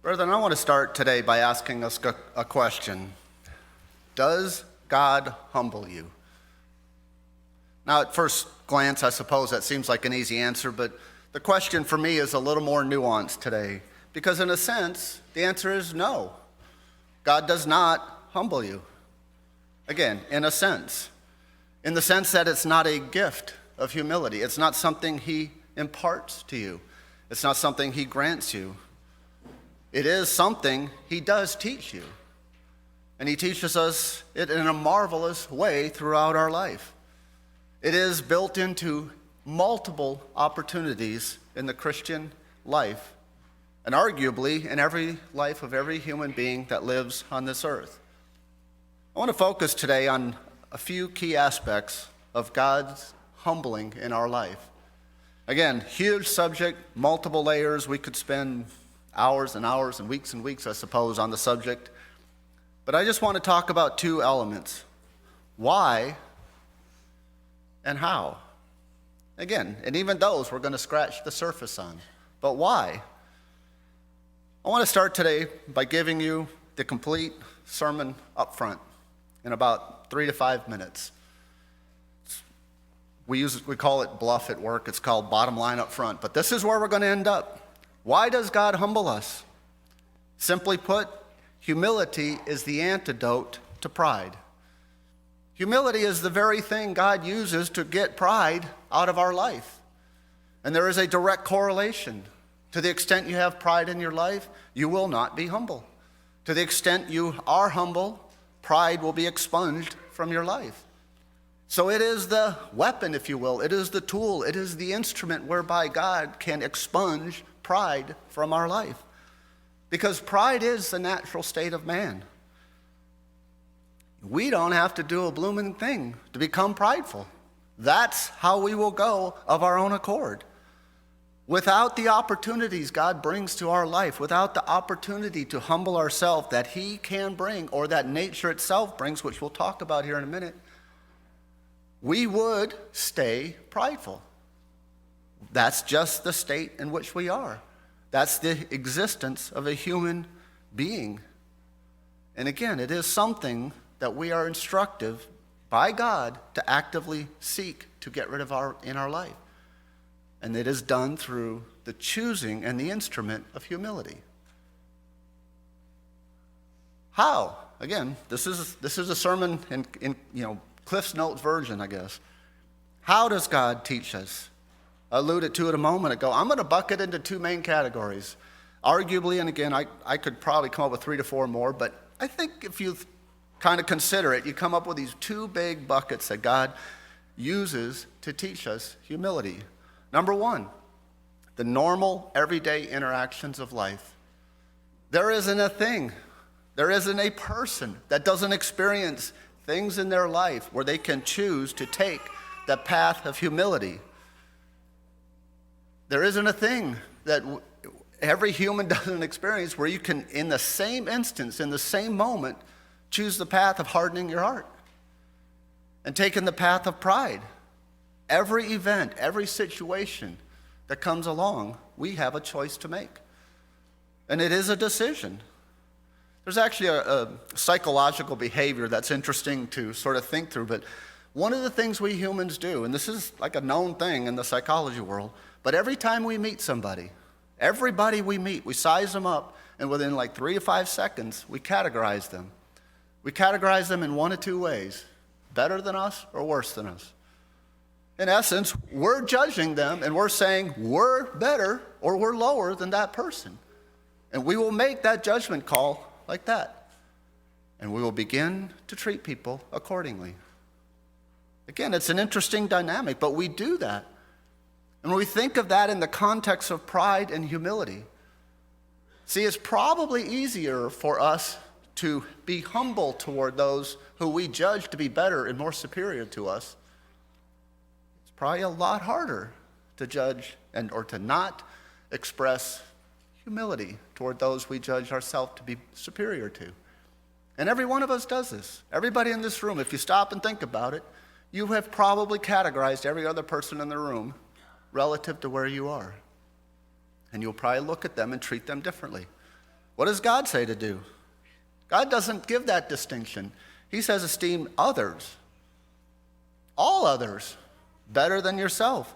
Brethren, I want to start today by asking us a question. Does God humble you? Now, at first glance, I suppose that seems like an easy answer, but the question for me is a little more nuanced today. Because in a sense, the answer is no. God does not humble you. Again, in a sense. In the sense that it's not a gift of humility. It's not something he imparts to you. It's not something he grants you. It is something he does teach you. And he teaches us it in a marvelous way throughout our life. It is built into multiple opportunities in the Christian life, and arguably in every life of every human being that lives on this earth. I want to focus today on a few key aspects of God's humbling in our life. Again, huge subject, multiple layers. We could spend hours and hours and weeks, I suppose, on the subject. But I just want to talk about two elements: why and how. Again, and even those we're going to scratch the surface on. But why? I want to start today by giving you the complete sermon up front in about 3 to 5 minutes. We call it bluff at work. It's called bottom line up front. But this is where we're going to end up. Why does God humble us? Simply put, humility is the antidote to pride. Humility is the very thing God uses to get pride out of our life. And there is a direct correlation. To the extent you have pride in your life, you will not be humble. To the extent you are humble, pride will be expunged from your life. So it is the weapon, if you will. It is the tool. It is the instrument whereby God can expunge pride from our life. Because pride is the natural state of man. We don't have to do a blooming thing to become prideful. That's how we will go of our own accord. Without the opportunities God brings to our life, without the opportunity to humble ourselves that he can bring, or that nature itself brings, which we'll talk about here in a minute, we would stay prideful. That's just the state in which we are. That's the existence of a human being. And again, it is something that we are instructed by God to actively seek to get rid of in our life. And it is done through the choosing and the instrument of humility. How? Again, this is a sermon in Cliff's Notes version, I guess. How does God teach us? I alluded to it a moment ago. I'm going to bucket into two main categories. Arguably, and again, I could probably come up with 3 to 4 more, but I think if you kind of consider it, you come up with these two big buckets that God uses to teach us humility. Number one, the normal, everyday interactions of life. There isn't a thing, there isn't a person that doesn't experience things in their life where they can choose to take the path of humility. There isn't a thing that every human doesn't experience where you can, in the same instance, in the same moment, choose the path of hardening your heart and taking the path of pride. Every event, every situation that comes along, we have a choice to make. And it is a decision. There's actually a psychological behavior that's interesting to sort of think through, but one of the things we humans do, and this is like a known thing in the psychology world, but every time we meet somebody, everybody we meet, we size them up, and within like 3 to 5 seconds, we categorize them. We categorize them in 1 of 2 ways: better than us or worse than us. In essence, we're judging them and we're saying we're better or we're lower than that person. And we will make that judgment call like that. And we will begin to treat people accordingly. Again, it's an interesting dynamic, but we do that. And when we think of that in the context of pride and humility, see, it's probably easier for us to be humble toward those who we judge to be better and more superior to us. It's probably a lot harder to judge or to not express humility toward those we judge ourselves to be superior to. And every one of us does this. Everybody in this room, if you stop and think about it, you have probably categorized every other person in the room relative to where you are. And you'll probably look at them and treat them differently. What does God say to do? God doesn't give that distinction. He says esteem others, all others, better than yourself.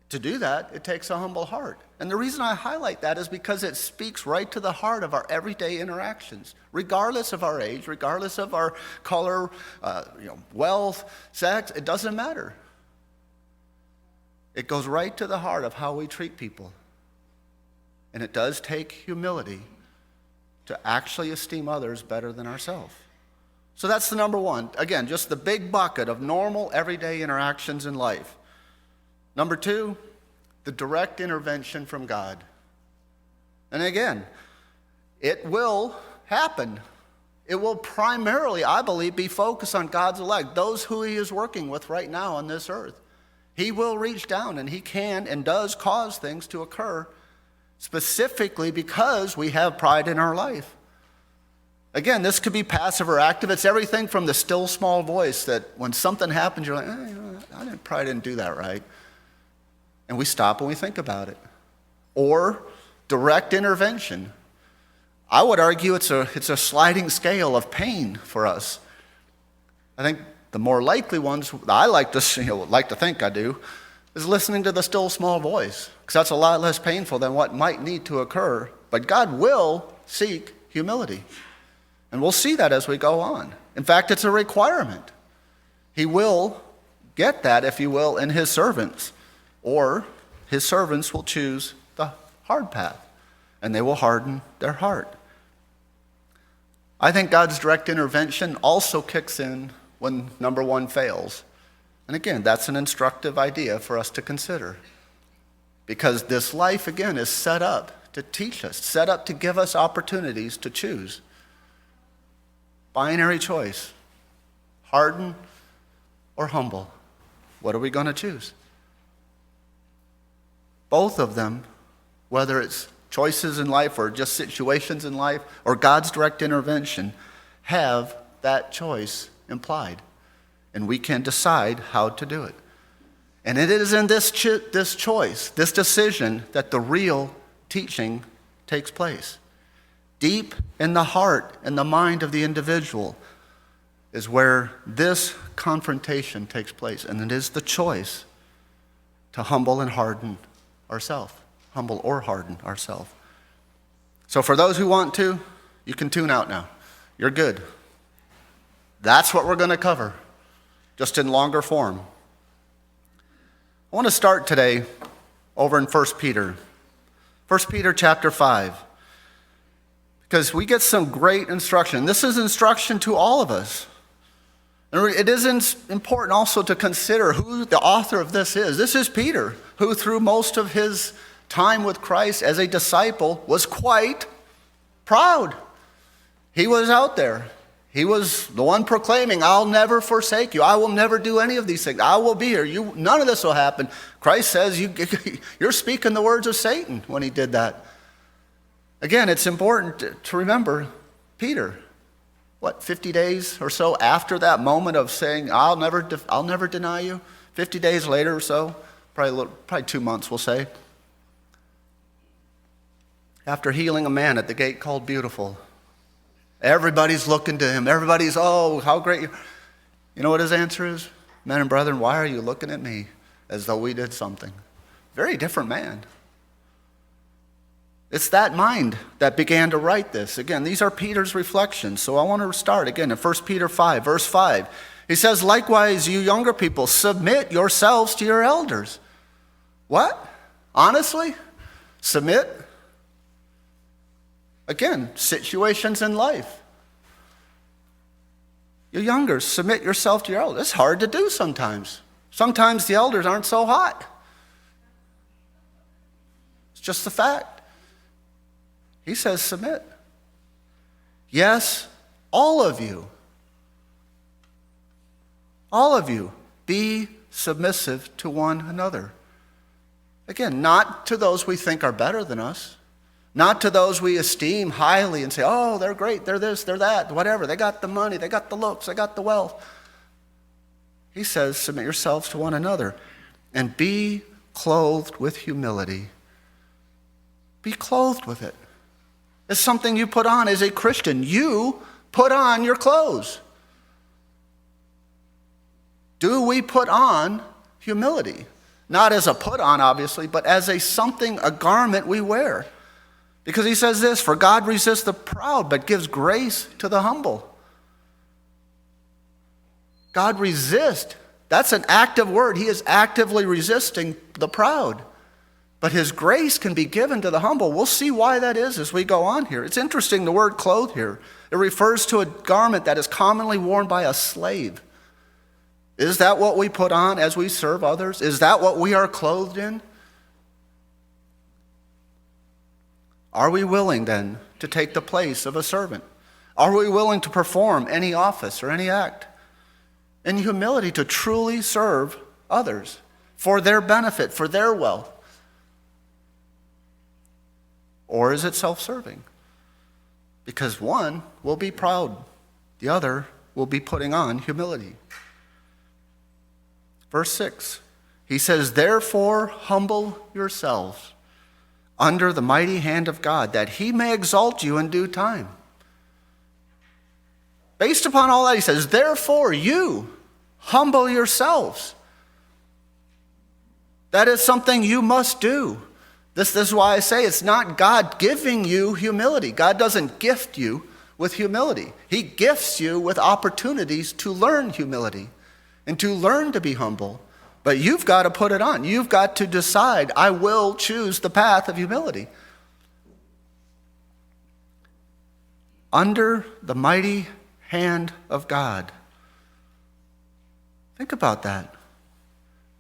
To do that, it takes a humble heart. And the reason I highlight that is because it speaks right to the heart of our everyday interactions, regardless of our age, regardless of our color, wealth, sex, it doesn't matter. It goes right to the heart of how we treat people. And it does take humility to actually esteem others better than ourselves. So that's the number one. Again, just the big bucket of normal, everyday interactions in life. Number two, the direct intervention from God. And again, it will happen. It will primarily, I believe, be focused on God's elect, those who he is working with right now on this earth. He will reach down, and he can and does cause things to occur, specifically because we have pride in our life. Again, this could be passive or active. It's everything from the still small voice that when something happens, you're like, I probably didn't do that right. And we stop and we think about it. Or direct intervention. I would argue it's a sliding scale of pain for us. I think the more likely ones I like to think I do is listening to the still small voice, because that's a lot less painful than what might need to occur. But God will seek humility. And we'll see that as we go on. In fact, it's a requirement. He will get that, if you will, in his servants. Or his servants will choose the hard path, and they will harden their heart. I think God's direct intervention also kicks in when number one fails. And again, that's an instructive idea for us to consider. Because this life, again, is set up to teach us, set up to give us opportunities to choose. Binary choice, harden or humble. What are we going to choose? Both of them, whether it's choices in life or just situations in life or God's direct intervention, have that choice implied. And we can decide how to do it. And it is in this choice, this decision, that the real teaching takes place. Deep in the heart and the mind of the individual is where this confrontation takes place. And it is the choice to humble and harden ourselves. Humble or harden ourselves. So for those who want to, you can tune out now. You're good. That's what we're going to cover, just in longer form. I want to start today over in 1 Peter. 1 Peter chapter 5. Because we get some great instruction. This is instruction to all of us. And it is important also to consider who the author of this is. This is Peter, who through most of his time with Christ as a disciple was quite proud. He was out there. He was the one proclaiming, I'll never forsake you. I will never do any of these things. I will be here. None of this will happen. Christ says you're speaking the words of Satan when he did that. Again, it's important to remember Peter. 50 days or so after that moment of saying, I'll never deny you? 50 days later or so, probably 2 months, we'll say. After healing a man at the gate called Beautiful. Everybody's looking to him. Everybody's, oh, how great. You know what his answer is? Men and brethren, why are you looking at me as though we did something? Very different man. It's that mind that began to write this. Again, these are Peter's reflections. So I want to start again in 1 Peter 5, verse 5. He says, likewise, you younger people, submit yourselves to your elders. What? Honestly? Submit? Again, situations in life. You younger, submit yourself to your elders. It's hard to do sometimes. Sometimes the elders aren't so hot. It's just the fact. He says, submit. Yes, all of you, be submissive to one another. Again, not to those we think are better than us, not to those we esteem highly and say, oh, they're great, they're this, they're that, whatever. They got the money, they got the looks, they got the wealth. He says, submit yourselves to one another and be clothed with humility. be clothed with it. It's something you put on as a Christian. You put on your clothes. Do we put on humility? Not as a put on, obviously, but as a garment we wear. Because he says this, for God resists the proud, but gives grace to the humble. God resists. That's an active word. He is actively resisting the proud. But his grace can be given to the humble. We'll see why that is as we go on here. It's interesting, the word clothed here. It refers to a garment that is commonly worn by a slave. Is that what we put on as we serve others? Is that what we are clothed in? Are we willing then to take the place of a servant? Are we willing to perform any office or any act in humility to truly serve others for their benefit, for their wealth? Or is it self-serving? Because one will be proud, the other will be putting on humility. Verse 6, he says, therefore humble yourselves under the mighty hand of God, that he may exalt you in due time. Based upon all that, he says, therefore you humble yourselves. That is something you must do. This is why I say it's not God giving you humility. God doesn't gift you with humility. He gifts you with opportunities to learn humility and to learn to be humble. But you've got to put it on. You've got to decide, I will choose the path of humility. Under the mighty hand of God. Think about that.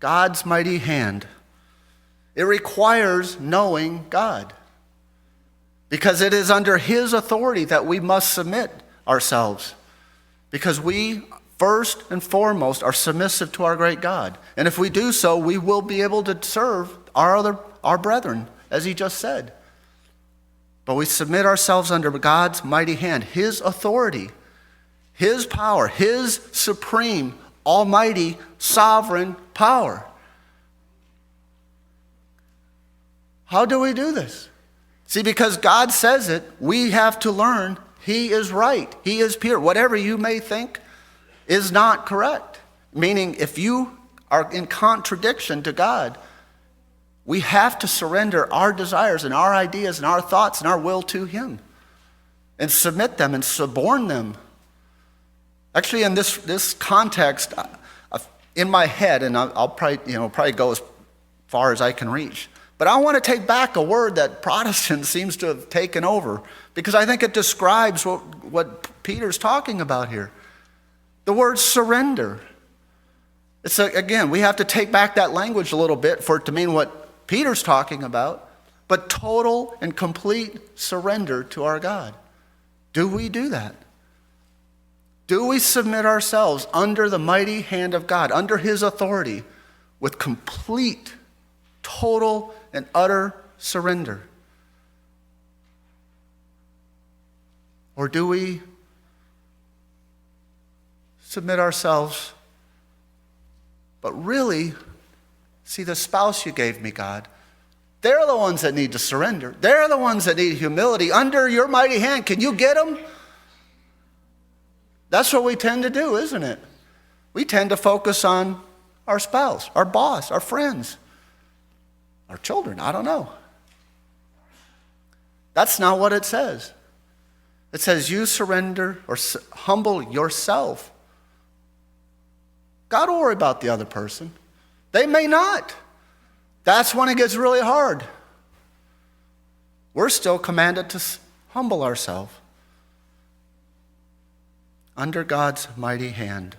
God's mighty hand. It requires knowing God. Because it is under his authority that we must submit ourselves. Because we, first and foremost, are submissive to our great God. And if we do so, we will be able to serve our brethren, as he just said. But we submit ourselves under God's mighty hand, his authority, his power, his supreme, almighty, sovereign power. How do we do this? See, because God says it, we have to learn he is right. He is pure. Whatever you may think is not correct. Meaning, if you are in contradiction to God, we have to surrender our desires and our ideas and our thoughts and our will to him and submit them and suborn them. Actually, in this context, in my head, and I'll probably go as far as I can reach, but I want to take back a word that Protestant seems to have taken over, because I think it describes what Peter's talking about here. The word surrender. It's again, we have to take back that language a little bit for it to mean what Peter's talking about, but total and complete surrender to our God. Do we do that? Do we submit ourselves under the mighty hand of God, under his authority, with complete, total, and utter surrender? Or do we submit ourselves, but really, see, the spouse you gave me, God, they're the ones that need to surrender. They're the ones that need humility. Under your mighty hand, can you get them? That's what we tend to do, isn't it? We tend to focus on our spouse, our boss, our friends, our children. I don't know. That's not what it says. It says you surrender or humble yourself. God will worry about the other person. They may not. That's when it gets really hard. We're still commanded to humble ourselves under God's mighty hand.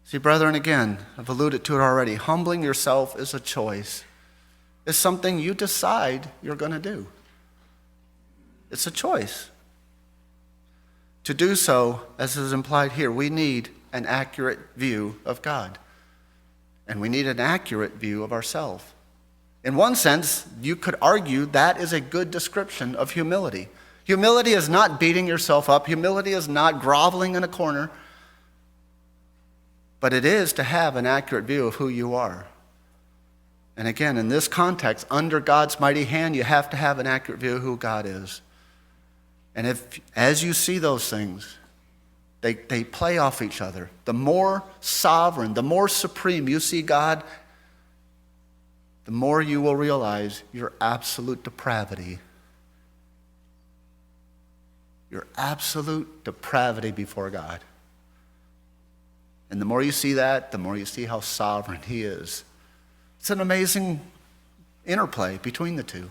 See, brethren, again, I've alluded to it already. Humbling yourself is a choice. It's something you decide you're going to do. It's a choice. To do so, as is implied here, we need an accurate view of God. And we need an accurate view of ourselves. In one sense, you could argue that is a good description of humility. Humility is not beating yourself up. Humility is not groveling in a corner. But it is to have an accurate view of who you are. And again, in this context, under God's mighty hand, you have to have an accurate view of who God is. And if, as you see those things, they play off each other. The more sovereign, the more supreme you see God, the more you will realize your absolute depravity. Your absolute depravity before God. And the more you see that, the more you see how sovereign He is. It's an amazing interplay between the two.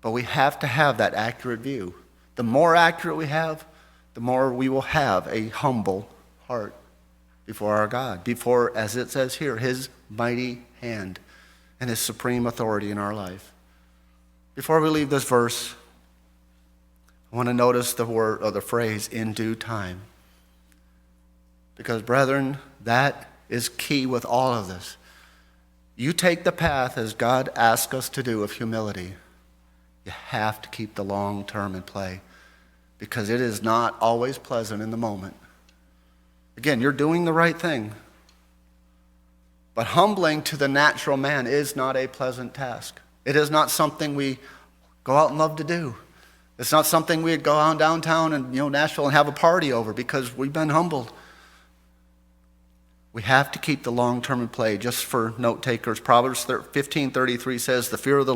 But we have to have that accurate view. The more accurate we have, the more we will have a humble heart before our God. Before, as it says here, His mighty hand and His supreme authority in our life. Before we leave this verse, I want to notice the word or the phrase, in due time. Because, brethren, that is key with all of this. You take the path as God asks us to do of humility. You have to keep the long term in play because it is not always pleasant in the moment. Again, you're doing the right thing. But humbling to the natural man is not a pleasant task. It is not something we go out and love to do. It's not something we'd go on downtown and Nashville and have a party over because we've been humbled. We have to keep the long term in play. Just for note takers, Proverbs 15:33 says, "The fear of the